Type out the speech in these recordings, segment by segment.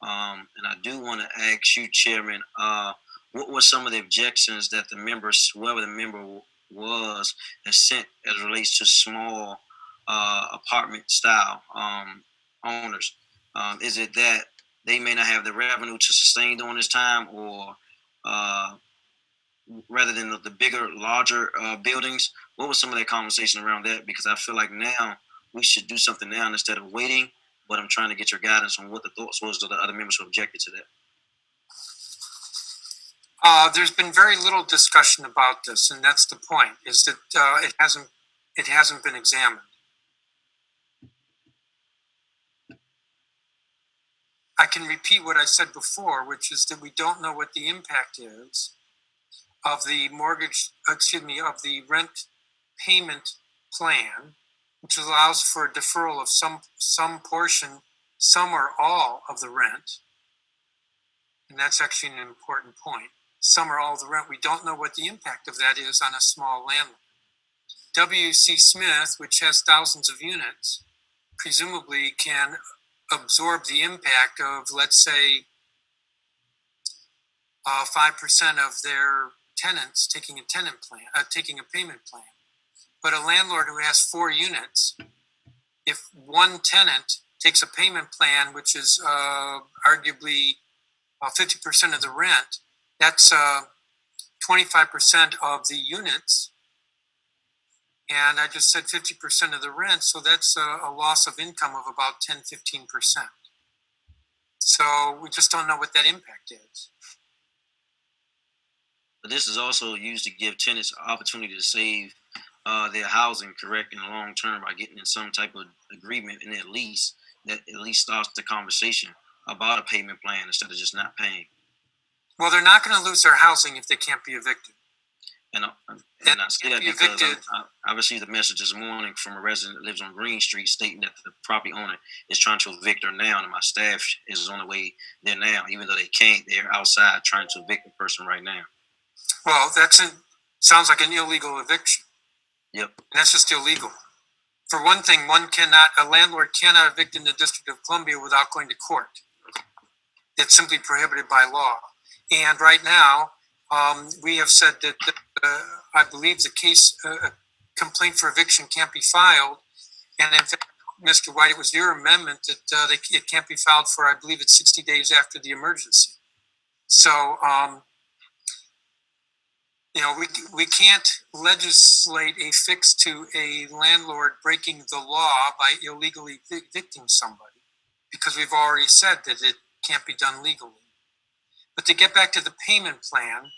And I do want to ask you, Chairman, what were some of the objections that the members, whoever the member was, has sent as it relates to small apartment style owners? Is it that they may not have the revenue to sustain during this time, or uh, rather than the bigger, larger buildings? What was some of that conversation around that? Because I feel like now we should do something now instead of waiting. But I'm trying to get your guidance on what the thoughts was of the other members who objected to that. There's been very little discussion about this, and that's the point: is that it hasn't been examined. I can repeat what I said before, which is that we don't know what the impact is of the of the rent payment plan, which allows for a deferral of some portion, some or all of the rent. And that's actually an important point. Some or all of the rent. We don't know what the impact of that is on a small landlord. W.C. Smith, which has thousands of units, presumably can absorb the impact of, let's say, 5% of their tenants taking a payment plan. But a landlord who has 4 units, if one tenant takes a payment plan, which is arguably 50% of the rent, that's 25% of the units. And I just said 50% of the rent, so that's a loss of income of about 10-15%. So we just don't know what that impact is. But this is also used to give tenants opportunity to save their housing, correct, in the long term by getting in some type of agreement in their lease that at least starts the conversation about a payment plan instead of just not paying. Well, they're not going to lose their housing if they can't be evicted. And I say that because I received a message this morning from a resident that lives on Green Street stating that the property owner is trying to evict her now, and my staff is on the way there now. Even though they can't, they're outside trying to evict the person right now. Well, sounds like an illegal eviction. Yep. And that's just illegal. For one thing, a landlord cannot evict in the District of Columbia without going to court. It's simply prohibited by law. And right now, we have said that I believe the case complaint for eviction can't be filed. And in fact, Mr. White, it was your amendment that it can't be filed for, I believe it's 60 days after the emergency. So, we can't legislate a fix to a landlord breaking the law by illegally evicting somebody, because we've already said that it can't be done legally. But to get back to the payment plan,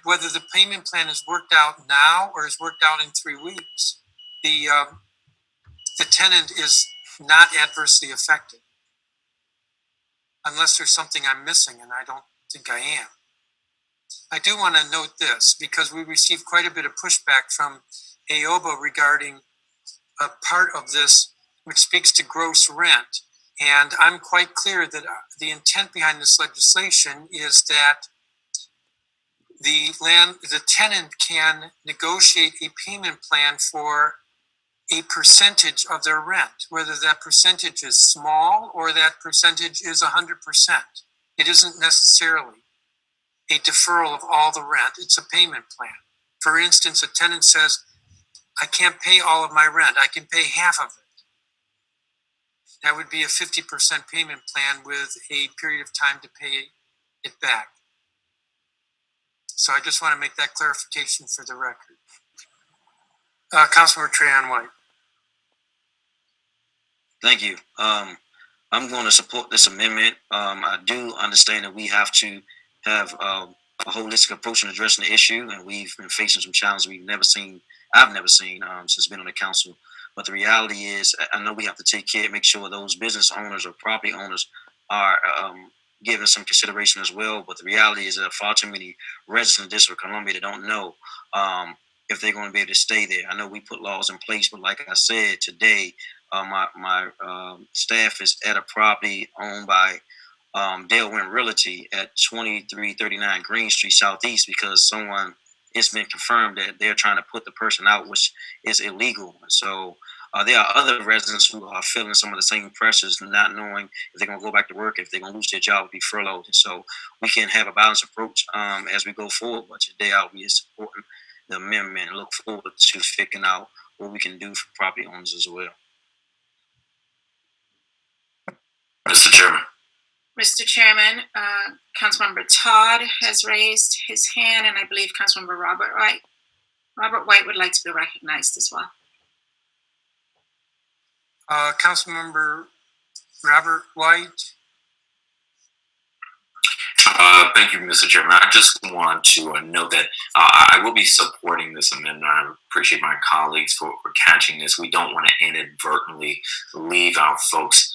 whether the payment plan is worked out now or is worked out in 3 weeks, the tenant is not adversely affected, unless there's something I'm missing, and I don't think I am. I do want to note this, because we received quite a bit of pushback from AOBA regarding a part of this which speaks to gross rent. And I'm quite clear that the intent behind this legislation is that the tenant can negotiate a payment plan for a percentage of their rent, whether that percentage is small or that percentage is 100%. It isn't necessarily a deferral of all the rent. It's a payment plan. For instance, a tenant says, I can't pay all of my rent. I can pay half of it. That would be a 50% payment plan with a period of time to pay it back. So I just want to make that clarification for the record. Councilmember Trayon White. Thank you. I'm going to support this amendment. I do understand that we have to have a holistic approach in addressing the issue, and we've been facing some challenges I've never seen since I've been on the council. But the reality is, I know we have to take care, make sure those business owners or property owners are given some consideration as well. But the reality is, there are far too many residents in the District of Columbia that don't know if they're going to be able to stay there. I know we put laws in place, but like I said today, my staff is at a property owned by Dale Wynn Realty at 2339 Green Street Southeast, because it's been confirmed that they're trying to put the person out, which is illegal. So there are other residents who are feeling some of the same pressures, not knowing if they're going to go back to work, if they're going to lose their job, or be furloughed. And so we can have a balanced approach as we go forward. But today I'll be supporting the amendment and look forward to figuring out what we can do for property owners as well. Mr. Chairman. Mr. Chairman, Councilmember Todd has raised his hand, and I believe Councilmember Robert White. Robert White would like to be recognized as well. Councilmember Robert White. Thank you, Mr. Chairman. I just want to note that I will be supporting this amendment. I appreciate my colleagues for catching this. We don't want to inadvertently leave out folks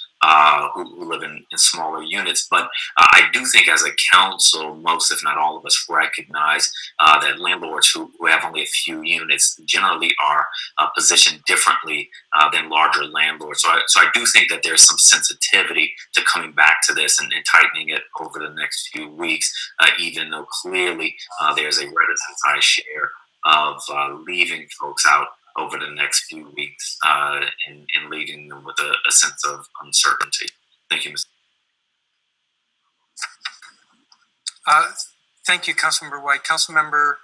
who live in smaller units. But I do think as a council, most, if not all of us, recognize that landlords who have only a few units generally are positioned differently than larger landlords. So I do think that there's some sensitivity to coming back to this and tightening it over the next few weeks, even though clearly there's a reticence I share of leaving folks out over the next few weeks and leaving them with a sense of uncertainty. Thank you, Mr. Thank you, Councilmember White. Councilmember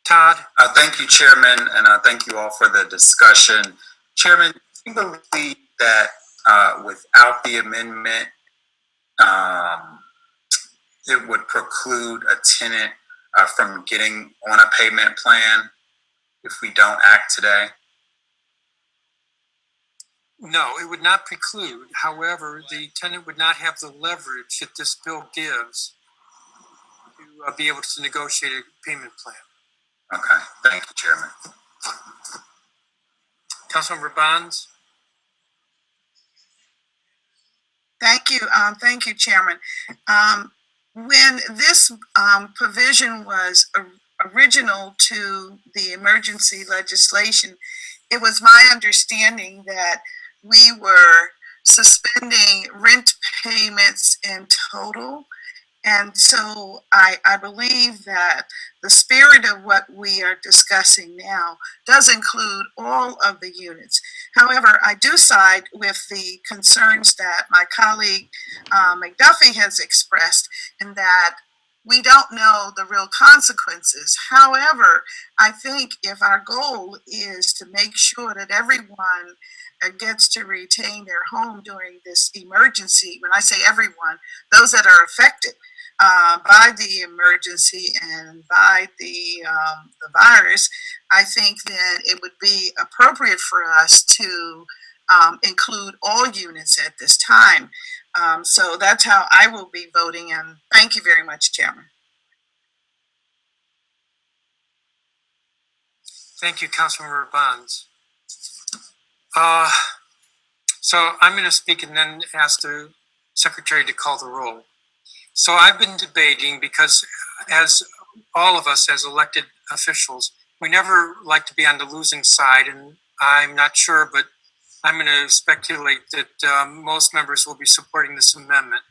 Todd. Thank you, Chairman, and thank you all for the discussion. Chairman, do you believe that without the amendment, it would preclude a tenant from getting on a payment plan if we don't act today? No, it would not preclude. However, the tenant would not have the leverage that this bill gives to be able to negotiate a payment plan. Okay, thank you, Chairman. Councilmember Bonds. Thank you, Chairman. When this provision was original to the emergency legislation, it was my understanding that we were suspending rent payments in total. And so I believe that the spirit of what we are discussing now does include all of the units. However, I do side with the concerns that my colleague McDuffie has expressed, in that we don't know the real consequences. However, I think if our goal is to make sure that everyone gets to retain their home during this emergency, when I say everyone, those that are affected by the emergency and by the virus, I think then it would be appropriate for us to include all units at this time. So that's how I will be voting, and thank you very much, Chairman. Thank you, Councilmember Bonds. So I'm going to speak and then ask the Secretary to call the roll. So I've been debating, because as all of us as elected officials, we never like to be on the losing side, and I'm not sure, but I'm going to speculate that most members will be supporting this amendment.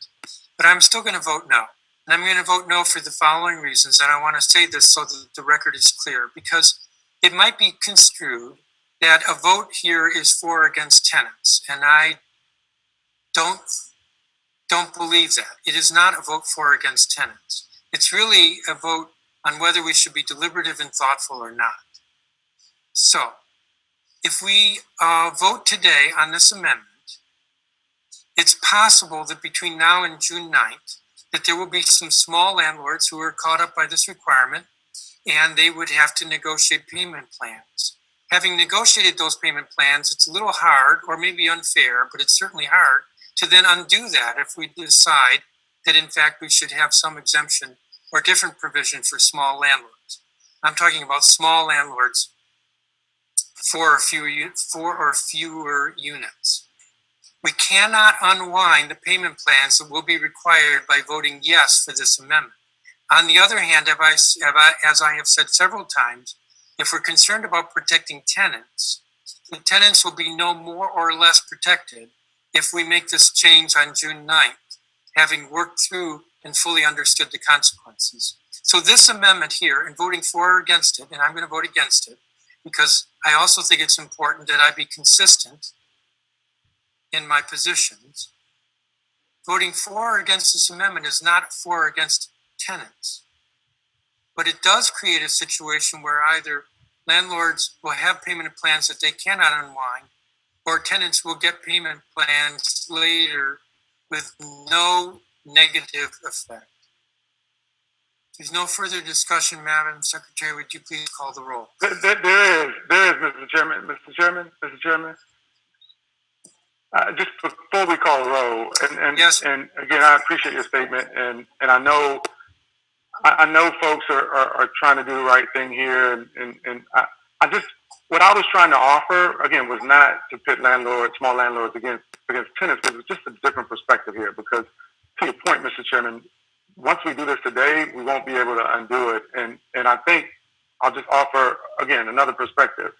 But I'm still going to vote no. And I'm going to vote no for the following reasons, and I want to say this so that the record is clear, because it might be construed that a vote here is for or against tenants, and I don't believe that. It is not a vote for or against tenants. It's really a vote on whether we should be deliberative and thoughtful or not. So, if we vote today on this amendment, it's possible that between now and June 9th, that there will be some small landlords who are caught up by this requirement, and they would have to negotiate payment plans. Having negotiated those payment plans, it's a little hard, or maybe unfair, but it's certainly hard to then undo that if we decide that in fact we should have some exemption or different provision for small landlords. I'm talking about small landlords for four or fewer units. We cannot unwind the payment plans that will be required by voting yes for this amendment. On the other hand, as I have said several times, if we're concerned about protecting tenants, the tenants will be no more or less protected if we make this change on June 9th, having worked through and fully understood the consequences. So this amendment here, and voting for or against it, and I'm going to vote against it, because I also think it's important that I be consistent in my positions. Voting for or against this amendment is not for or against tenants. But it does create a situation where either landlords will have payment plans that they cannot unwind, or tenants will get payment plans later with no negative effect. There's no further discussion, Madam Secretary. Would you please call the roll? There is, Mr. Chairman. Mr. Chairman. Just before we call the roll, and Yes. and again, I appreciate your statement, and I know folks are trying to do the right thing here, and I just, what I was trying to offer again was not to pit landlords, small landlords against tenants, but it was just a different perspective here. Because to your point, Mr. Chairman, once we do this today, we won't be able to undo it, and I think I'll just offer again another perspective.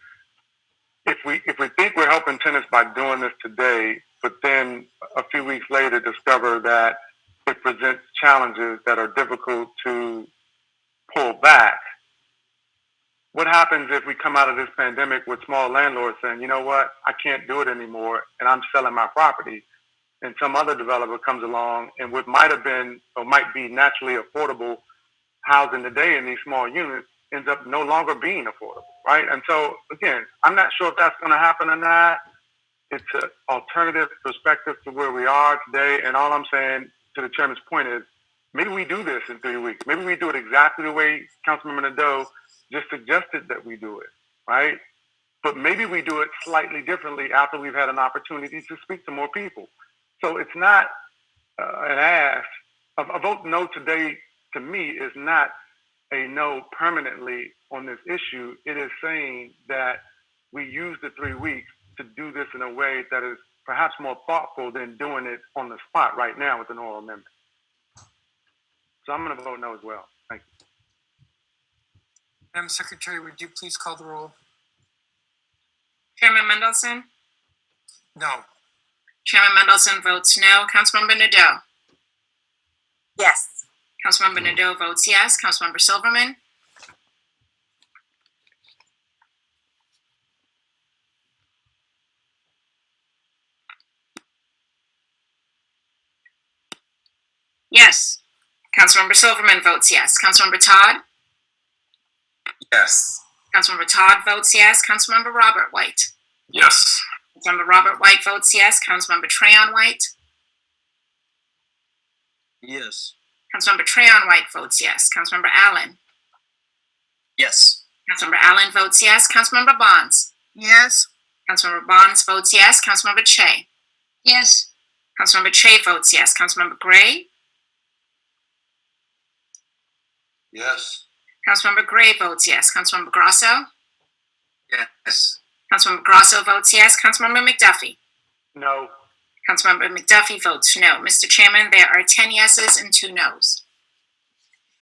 If we think we're helping tenants by doing this today, but then a few weeks later discover that it presents challenges that are difficult to pull back, what happens if we come out of this pandemic with small landlords saying, you know what, I can't do it anymore, and I'm selling my property, and some other developer comes along, and what might have been or might be naturally affordable housing today in these small units ends up no longer being affordable, right? And so, again, I'm not sure if that's going to happen or not. It's an alternative perspective to where we are today, and all I'm saying to the chairman's point is, maybe we do this in 3 weeks. Maybe we do it exactly the way Councilmember Nadeau just suggested that we do it, right? But maybe we do it slightly differently after we've had an opportunity to speak to more people. So it's not an ask. A vote no today, to me, is not a no permanently on this issue. It is saying that we use the 3 weeks to do this in a way that is perhaps more thoughtful than doing it on the spot right now with an oral amendment. So I'm going to vote no as well. Thank you. Madam Secretary, would you please call the roll? Chairman Mendelson? No. Chairman Mendelson votes no. Councilmember Nadeau? Yes. Councilmember Nadeau votes yes. Councilmember Silverman? Yes. Councilmember Silverman votes yes. Councilmember Todd? Yes. Councilmember Todd votes yes. Councilmember Robert White? Yes. Councilmember Robert White votes yes. Councilmember Trayon White? Yes. Councilmember Trayon White votes yes. Councilmember Allen? Yes. Councilmember Allen votes yes. Councilmember Bonds? Yes. Councilmember Bonds votes yes. Councilmember Che? Yes. Councilmember Che votes yes. Councilmember Gray? Yes. Councilmember Gray votes yes. Councilmember Grosso? Yes. Councilmember Grosso votes yes. Councilmember McDuffie? No. Councilmember McDuffie votes no. Mr. Chairman, there are 10 yeses and 2 nos.